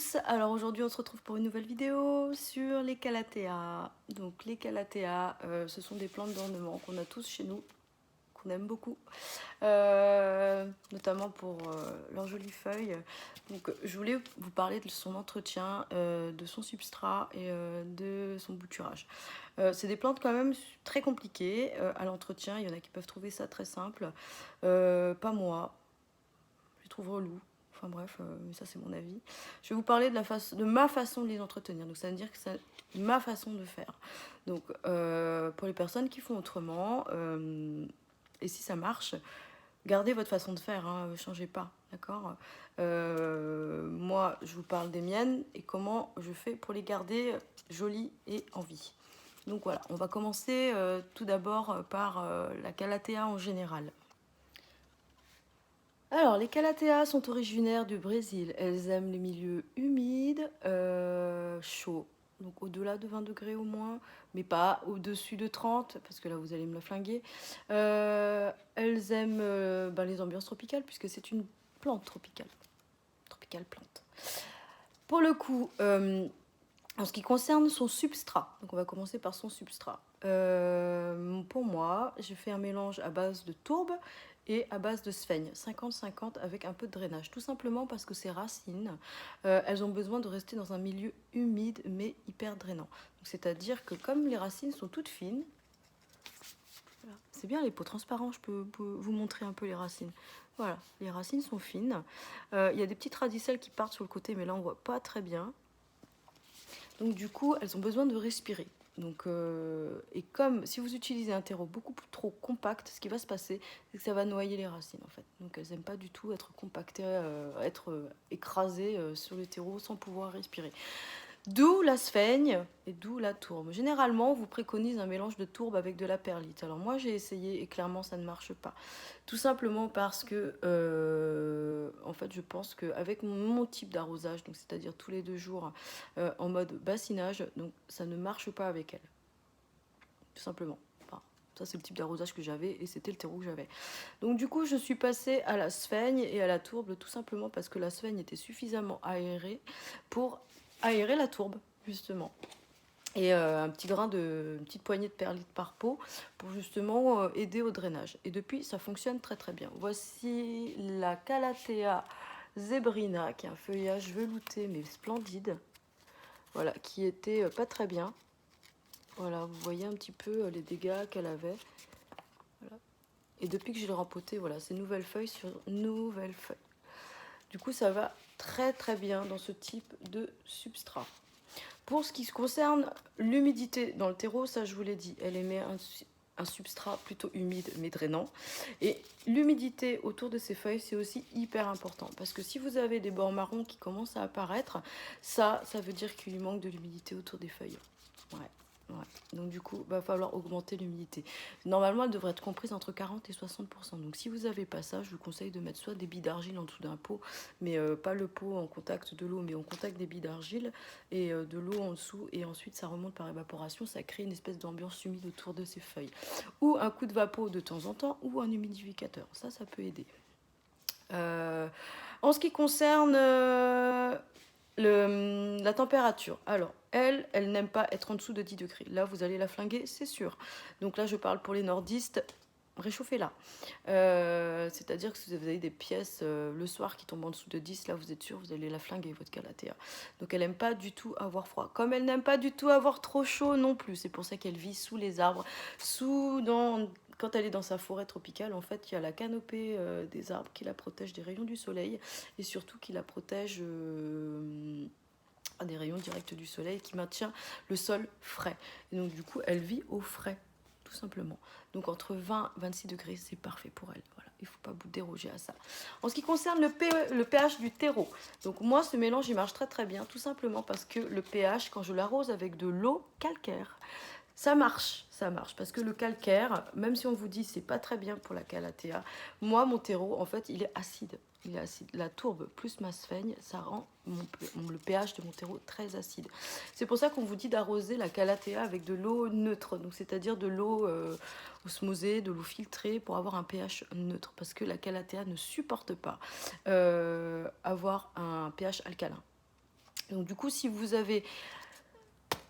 tous, alors aujourd'hui on se retrouve pour une nouvelle vidéo sur les calatheas. Donc les calatheas, ce sont des plantes d'ornement qu'on a tous chez nous, qu'on aime beaucoup, notamment pour leurs jolies feuilles. Donc je voulais vous parler de son entretien, de son substrat et de son bouturage. C'est des plantes quand même très compliquées à l'entretien, il y en a qui peuvent trouver ça très simple, pas moi, je les trouve relous. Enfin bref, mais ça c'est mon avis. Je vais vous parler de ma façon de les entretenir. Donc ça veut dire que c'est ma façon de faire. Donc pour les personnes qui font autrement, et si ça marche, gardez votre façon de faire, hein, changez pas, d'accord. Moi, je vous parle des miennes et comment je fais pour les garder jolies et en vie. Donc voilà, on va commencer tout d'abord par la calathea en général. Alors, les calatheas sont originaires du Brésil. Elles aiment les milieux humides, chauds, donc au-delà de 20 degrés au moins, mais pas au-dessus de 30, parce que là vous allez me la flinguer. Elles aiment les ambiances tropicales, puisque c'est une plante tropicale. Tropicale plante. Pour le coup, en ce qui concerne son substrat, donc on va commencer par son substrat. Pour moi, j'ai fait un mélange à base de tourbe et à base de sphaigne, 50-50 avec un peu de drainage. Tout simplement parce que ces racines, elles ont besoin de rester dans un milieu humide mais hyper drainant. C'est-à-dire que comme les racines sont toutes fines, voilà, c'est bien les pots transparents, je peux vous montrer un peu les racines. Voilà, les racines sont fines. Il y a des petites radicelles qui partent sur le côté, mais là on voit pas très bien. Donc du coup, elles ont besoin de respirer. Donc, et comme si vous utilisez un terreau beaucoup trop compact, ce qui va se passer, c'est que ça va noyer les racines en fait. Donc elles n'aiment pas du tout être compactées, être écrasées sur le terreau sans pouvoir respirer. D'où la sphaigne et d'où la tourbe. Généralement, on vous préconise un mélange de tourbe avec de la perlite. Alors moi, j'ai essayé et clairement, ça ne marche pas. Tout simplement parce que, en fait, je pense qu'avec mon type d'arrosage, donc c'est-à-dire tous les 2 jours en mode bassinage, donc ça ne marche pas avec elle. Tout simplement. Enfin, ça, c'est le type d'arrosage que j'avais et c'était le terreau que j'avais. Donc du coup, je suis passée à la sphaigne et à la tourbe tout simplement parce que la sphaigne était suffisamment aérée pour aérer la tourbe, justement. Et une petite poignée de perlite par pot pour justement aider au drainage. Et depuis, ça fonctionne très très bien. Voici la Calathea zebrina, qui est un feuillage velouté mais splendide. Voilà, qui était pas très bien. Voilà, vous voyez un petit peu les dégâts qu'elle avait. Voilà. Et depuis que je l'ai rempoté, voilà, c'est nouvelles feuilles sur nouvelles feuilles. Du coup, ça va très très bien dans ce type de substrat. Pour ce qui concerne l'humidité dans le terreau, ça je vous l'ai dit, elle émet un substrat plutôt humide mais drainant. Et l'humidité autour de ces feuilles, c'est aussi hyper important. Parce que si vous avez des bords marrons qui commencent à apparaître, ça veut dire qu'il lui manque de l'humidité autour des feuilles. Ouais. Ouais. Donc du coup, il va falloir augmenter l'humidité. Normalement, elle devrait être comprise entre 40 et 60%. Donc si vous n'avez pas ça, je vous conseille de mettre soit des billes d'argile en dessous d'un pot, mais pas le pot en contact de l'eau, mais en contact des billes d'argile et de l'eau en dessous. Et ensuite, ça remonte par évaporation. Ça crée une espèce d'ambiance humide autour de ces feuilles. Ou un coup de vapeau de temps en temps, ou un humidificateur. Ça peut aider. En ce qui concerne la température, alors elle n'aime pas être en dessous de 10 degrés. Là, vous allez la flinguer, c'est sûr. Donc là, je parle pour les nordistes, réchauffez-la. C'est-à-dire que si vous avez des pièces le soir qui tombent en dessous de 10, là, vous êtes sûr, vous allez la flinguer, votre calathea. Donc elle n'aime pas du tout avoir froid. Comme elle n'aime pas du tout avoir trop chaud non plus. C'est pour ça qu'elle vit sous les arbres, quand elle est dans sa forêt tropicale, en fait, il y a la canopée des arbres qui la protège des rayons du soleil et surtout qui la protège des rayons directs du soleil qui maintient le sol frais. Et donc, du coup, elle vit au frais, tout simplement. Donc, entre 20 et 26 degrés, c'est parfait pour elle. Voilà, il ne faut pas déroger à ça. En ce qui concerne le pH du terreau, donc moi, ce mélange, il marche très très bien, tout simplement parce que le pH, quand je l'arrose avec de l'eau calcaire, ça marche, parce que le calcaire, même si on vous dit c'est pas très bien pour la calathea, moi mon terreau en fait il est acide. Il est acide. La tourbe plus ma sphaigne, ça rend le pH de mon terreau très acide. C'est pour ça qu'on vous dit d'arroser la calathea avec de l'eau neutre, donc c'est-à-dire de l'eau osmosée, de l'eau filtrée pour avoir un pH neutre, parce que la calathea ne supporte pas avoir un pH alcalin. Donc du coup, si vous avez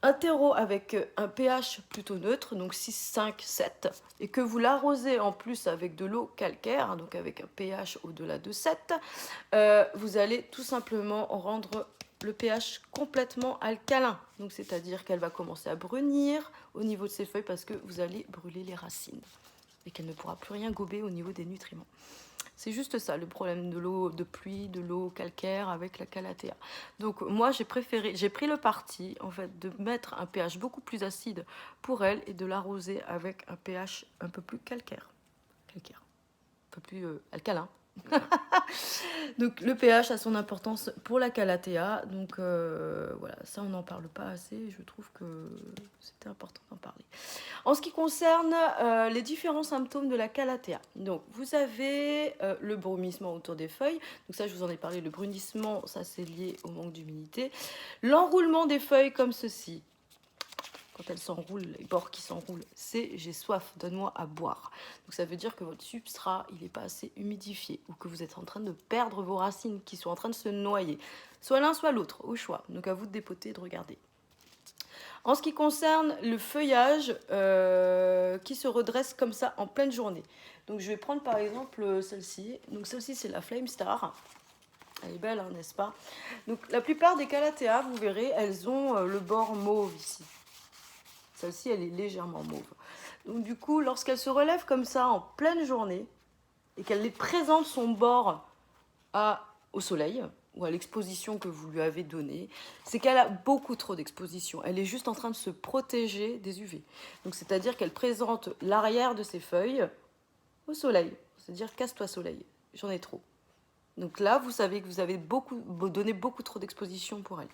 un terreau avec un pH plutôt neutre, donc 6, 5, 7, et que vous l'arrosez en plus avec de l'eau calcaire, donc avec un pH au-delà de 7, vous allez tout simplement rendre le pH complètement alcalin. Donc c'est-à-dire qu'elle va commencer à brunir au niveau de ses feuilles parce que vous allez brûler les racines et qu'elle ne pourra plus rien gober au niveau des nutriments. C'est juste ça, le problème de l'eau de pluie, de l'eau calcaire avec la calathea. Donc moi, j'ai pris le parti en fait de mettre un pH beaucoup plus acide pour elle et de l'arroser avec un pH un peu plus calcaire, un peu plus alcalin. Donc le pH a son importance pour la calathea. Donc voilà, ça on n'en parle pas assez. Je trouve que c'était important d'en parler. En ce qui concerne les différents symptômes de la calathea, donc vous avez le brunissement autour des feuilles. Donc ça, je vous en ai parlé. Le brunissement, ça c'est lié au manque d'humidité. L'enroulement des feuilles comme ceci. Quand elles s'enroulent, les bords qui s'enroulent, c'est j'ai soif, donne-moi à boire. Donc ça veut dire que votre substrat, il n'est pas assez humidifié ou que vous êtes en train de perdre vos racines qui sont en train de se noyer. Soit l'un, soit l'autre, au choix. Donc à vous de dépoter et de regarder. En ce qui concerne le feuillage qui se redresse comme ça en pleine journée. Donc je vais prendre par exemple celle-ci. Donc celle-ci c'est la Flame Star. Elle est belle, hein, n'est-ce pas? Donc la plupart des calathea, vous verrez, elles ont le bord mauve ici. Celle-ci, elle est légèrement mauve. Donc du coup, lorsqu'elle se relève comme ça en pleine journée et qu'elle présente son bord au soleil ou à l'exposition que vous lui avez donnée, c'est qu'elle a beaucoup trop d'exposition. Elle est juste en train de se protéger des UV. Donc c'est-à-dire qu'elle présente l'arrière de ses feuilles au soleil. C'est-à-dire casse-toi soleil, j'en ai trop. Donc là, vous savez que vous avez donné beaucoup trop d'exposition pour elle.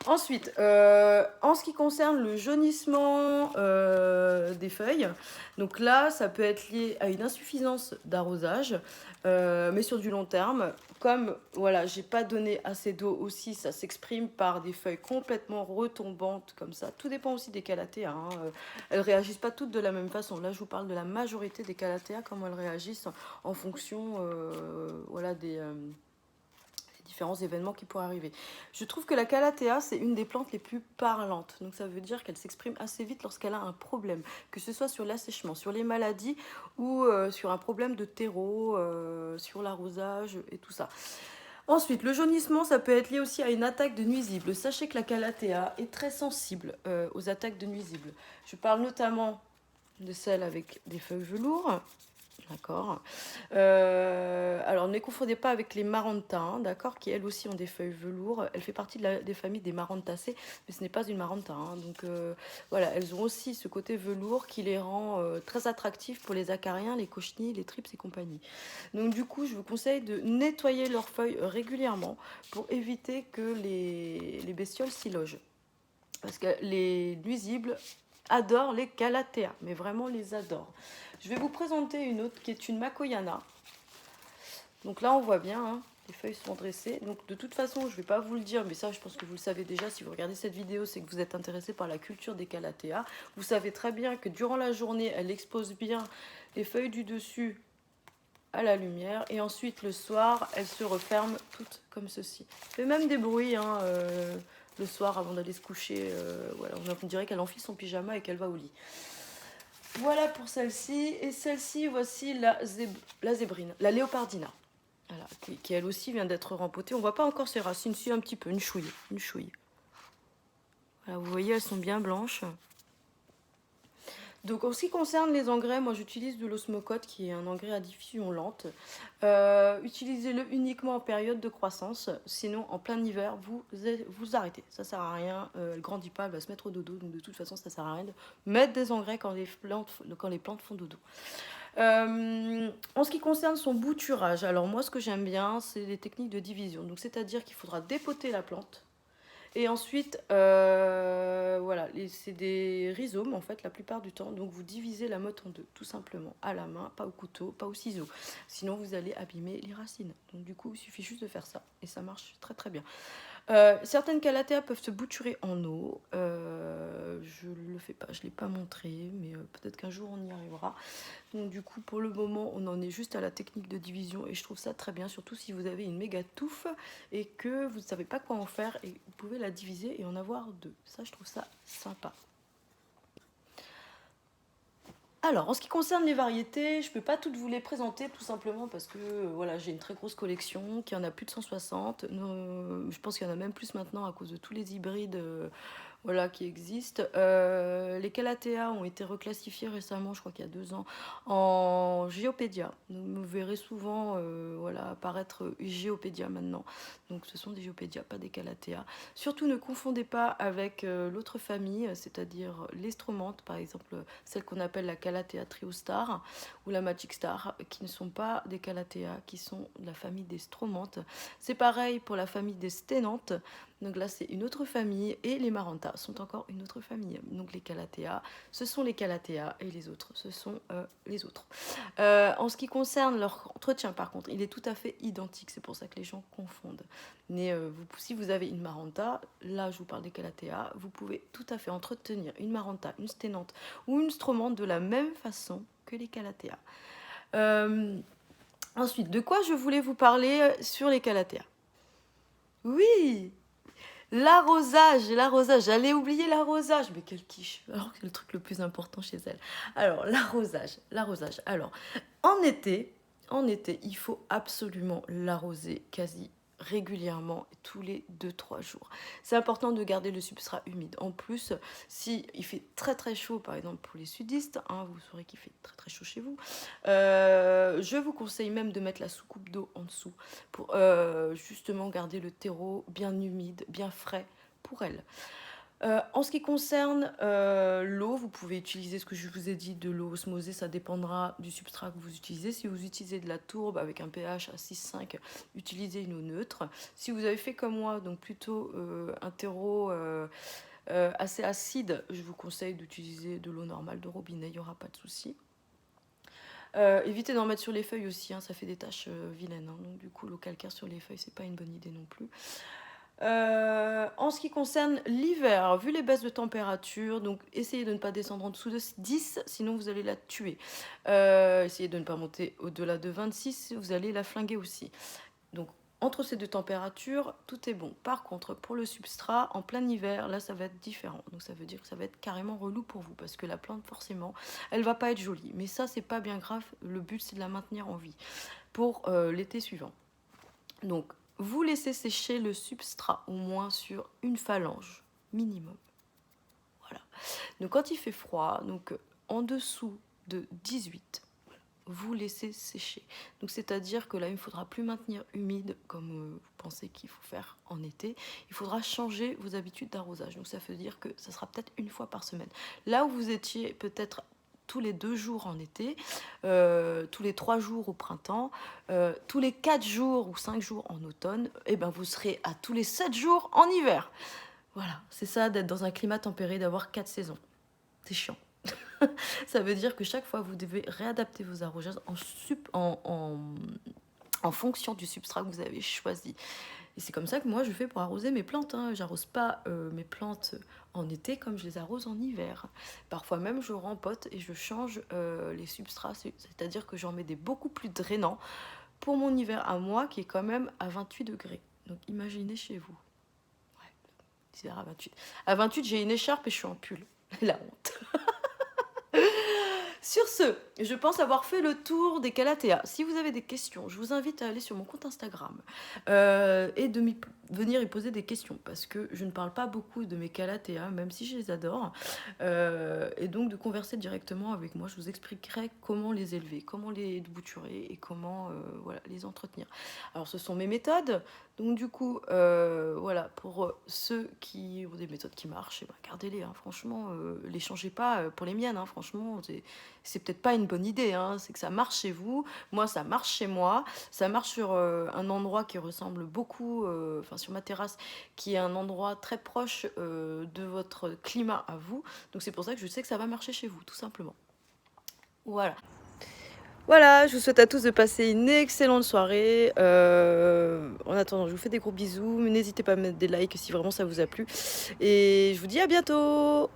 Ensuite, en ce qui concerne le jaunissement des feuilles, donc là, ça peut être lié à une insuffisance d'arrosage, mais sur du long terme, comme voilà, j'ai pas donné assez d'eau aussi, ça s'exprime par des feuilles complètement retombantes comme ça. Tout dépend aussi des calathea, hein. Elles réagissent pas toutes de la même façon. Là, je vous parle de la majorité des calathea, comment elles réagissent en fonction voilà, des différents événements qui pourraient arriver. Je trouve que la calathea, c'est une des plantes les plus parlantes. Donc ça veut dire qu'elle s'exprime assez vite lorsqu'elle a un problème, que ce soit sur l'assèchement, sur les maladies ou sur un problème de terreau, sur l'arrosage et tout ça. Ensuite, le jaunissement, ça peut être lié aussi à une attaque de nuisibles. Sachez que la calathea est très sensible aux attaques de nuisibles. Je parle notamment de celle avec des feuilles velours. D'accord. Alors, ne les confondez pas avec les Maranta, hein, d'accord, qui elles aussi ont des feuilles velours. Elle fait partie des familles des Marantacées, mais ce n'est pas une Maranta, hein. Donc, voilà, elles ont aussi ce côté velours qui les rend très attractifs pour les acariens, les cochenilles, les thrips et compagnie. Donc, du coup, je vous conseille de nettoyer leurs feuilles régulièrement pour éviter que les bestioles s'y logent. Parce que les nuisibles adorent les calathea, mais vraiment les adorent. Je vais vous présenter une autre qui est une Makoyana. Donc là, on voit bien, hein, les feuilles sont dressées. Donc de toute façon, je ne vais pas vous le dire, mais ça, je pense que vous le savez déjà. Si vous regardez cette vidéo, c'est que vous êtes intéressé par la culture des calathea. Vous savez très bien que durant la journée, elle expose bien les feuilles du dessus à la lumière. Et ensuite, le soir, elle se referme toutes comme ceci. Elle fait même des bruits, hein, le soir avant d'aller se coucher. Voilà, on dirait qu'elle enfile son pyjama et qu'elle va au lit. Voilà pour celle-ci. Et celle-ci, voici la zébrine, la léopardina. Voilà, qui elle aussi vient d'être rempotée. On voit pas encore ses racines, si un petit peu, une chouille. Une chouille. Voilà, vous voyez, elles sont bien blanches. Donc en ce qui concerne les engrais, moi j'utilise de l'osmocote qui est un engrais à diffusion lente. Utilisez-le uniquement en période de croissance, sinon en plein hiver vous arrêtez. Ça sert à rien, elle grandit pas, elle va se mettre au dodo, donc de toute façon ça sert à rien de mettre des engrais quand les plantes font dodo. En ce qui concerne son bouturage, alors moi ce que j'aime bien c'est les techniques de division. Donc c'est-à-dire qu'il faudra dépoter la plante. Et ensuite, voilà, c'est des rhizomes en fait la plupart du temps. Donc vous divisez la motte en deux, tout simplement, à la main, pas au couteau, pas au ciseau. Sinon vous allez abîmer les racines. Donc du coup, il suffit juste de faire ça et ça marche très très bien. Certaines calathea peuvent se bouturer en eau. Je le fais pas, je l'ai pas montré, mais peut-être qu'un jour on y arrivera. Donc du coup, pour le moment, on en est juste à la technique de division et je trouve ça très bien, surtout si vous avez une méga touffe et que vous ne savez pas quoi en faire et vous pouvez la diviser et en avoir deux. Ça, je trouve ça sympa. Alors, en ce qui concerne les variétés, je ne peux pas toutes vous les présenter tout simplement parce que voilà, j'ai une très grosse collection qui en a plus de 160. Je pense qu'il y en a même plus maintenant à cause de tous les hybrides voilà, qui existent. Les calathea ont été reclassifiés récemment, je crois qu'il y a 2 ans, en Géopédia. Donc, vous verrez souvent voilà, apparaître Géopédia maintenant. Donc ce sont des Géopédia, pas des calathea. Surtout ne confondez pas avec l'autre famille, c'est-à-dire l'estromante, par exemple celle qu'on appelle la Calathea triostar ou la Magic Star, qui ne sont pas des calathea, qui sont de la famille des stromantes. C'est pareil pour la famille des sténantes. Donc là, c'est une autre famille et les Maranta sont encore une autre famille. Donc les calathea, ce sont les calathea et les autres, ce sont les autres. En ce qui concerne leur entretien, par contre, il est tout à fait identique. C'est pour ça que les gens confondent. Mais si vous avez une Maranta, là je vous parle des calathea, vous pouvez tout à fait entretenir une Maranta, une sténante ou une stromante de la même façon que les calathea. Ensuite, de quoi je voulais vous parler sur les calathea? Oui, l'arrosage, j'allais oublier l'arrosage, mais quelle quiche, alors que c'est le truc le plus important chez elle. Alors, l'arrosage. Alors, en été, il faut absolument l'arroser quasi régulièrement, tous les 2-3 jours. C'est important de garder le substrat humide. En plus, si il fait très très chaud, par exemple pour les sudistes, hein, vous saurez qu'il fait très très chaud chez vous, je vous conseille même de mettre la soucoupe d'eau en dessous pour justement garder le terreau bien humide, bien frais pour elle. En ce qui concerne l'eau, vous pouvez utiliser ce que je vous ai dit de l'eau osmosée, ça dépendra du substrat que vous utilisez. Si vous utilisez de la tourbe avec un pH à 6,5, utilisez une eau neutre. Si vous avez fait comme moi, donc plutôt un terreau assez acide, je vous conseille d'utiliser de l'eau normale de robinet, il n'y aura pas de souci. Évitez d'en mettre sur les feuilles aussi, hein, ça fait des taches vilaines. Hein, donc du coup, l'eau calcaire sur les feuilles, c'est pas une bonne idée non plus. En ce qui concerne l'hiver, vu les baisses de température, donc essayez de ne pas descendre en dessous de 10, sinon vous allez la tuer. Essayez de ne pas monter au-delà de 26, vous allez la flinguer aussi. Donc entre ces deux températures, tout est bon. Par contre, pour le substrat, en plein hiver, là ça va être différent. Donc ça veut dire que ça va être carrément relou pour vous, parce que la plante, forcément, elle va pas être jolie. Mais ça, c'est pas bien grave, le but c'est de la maintenir en vie pour l'été suivant. Donc, vous laissez sécher le substrat au moins sur une phalange minimum. Voilà. Donc, quand il fait froid, donc en dessous de 18, vous laissez sécher. Donc, c'est-à-dire que là, il ne faudra plus maintenir humide comme vous pensez qu'il faut faire en été. Il faudra changer vos habitudes d'arrosage. Donc, ça veut dire que ça sera peut-être une fois par semaine. Là où vous étiez peut-être tous les 2 jours en été, tous les 3 jours au printemps, tous les 4 jours ou 5 jours en automne, et ben vous serez à tous les 7 jours en hiver. Voilà, c'est ça d'être dans un climat tempéré, d'avoir 4 saisons. C'est chiant. Ça veut dire que chaque fois, vous devez réadapter vos arrosages en fonction du substrat que vous avez choisi. Et c'est comme ça que moi je fais pour arroser mes plantes. Hein. J'arrose pas mes plantes en été comme je les arrose en hiver. Parfois même je rempote et je change les substrats, c'est-à-dire que j'en mets des beaucoup plus drainants pour mon hiver à moi qui est quand même à 28 degrés. Donc imaginez chez vous. Ouais, hiver à 28. À 28 j'ai une écharpe et je suis en pull. La honte. Sur ce, je pense avoir fait le tour des calathea. Si vous avez des questions, je vous invite à aller sur mon compte Instagram et de venir y poser des questions parce que je ne parle pas beaucoup de mes calathea, même si je les adore. Et donc de converser directement avec moi, je vous expliquerai comment les élever, comment les bouturer et comment voilà, les entretenir. Alors ce sont mes méthodes, donc du coup, voilà, pour ceux qui ont des méthodes qui marchent, eh ben, gardez-les, hein, franchement, les changez pas pour les miennes, hein, franchement, c'est peut-être pas une bonne idée, hein, c'est que ça marche chez vous, moi ça marche chez moi, ça marche sur un endroit qui ressemble beaucoup, enfin sur ma terrasse, qui est un endroit très proche de votre climat à vous, donc c'est pour ça que je sais que ça va marcher chez vous, tout simplement. Voilà. Voilà, je vous souhaite à tous de passer une excellente soirée. En attendant, je vous fais des gros bisous. N'hésitez pas à mettre des likes si vraiment ça vous a plu. Et je vous dis à bientôt.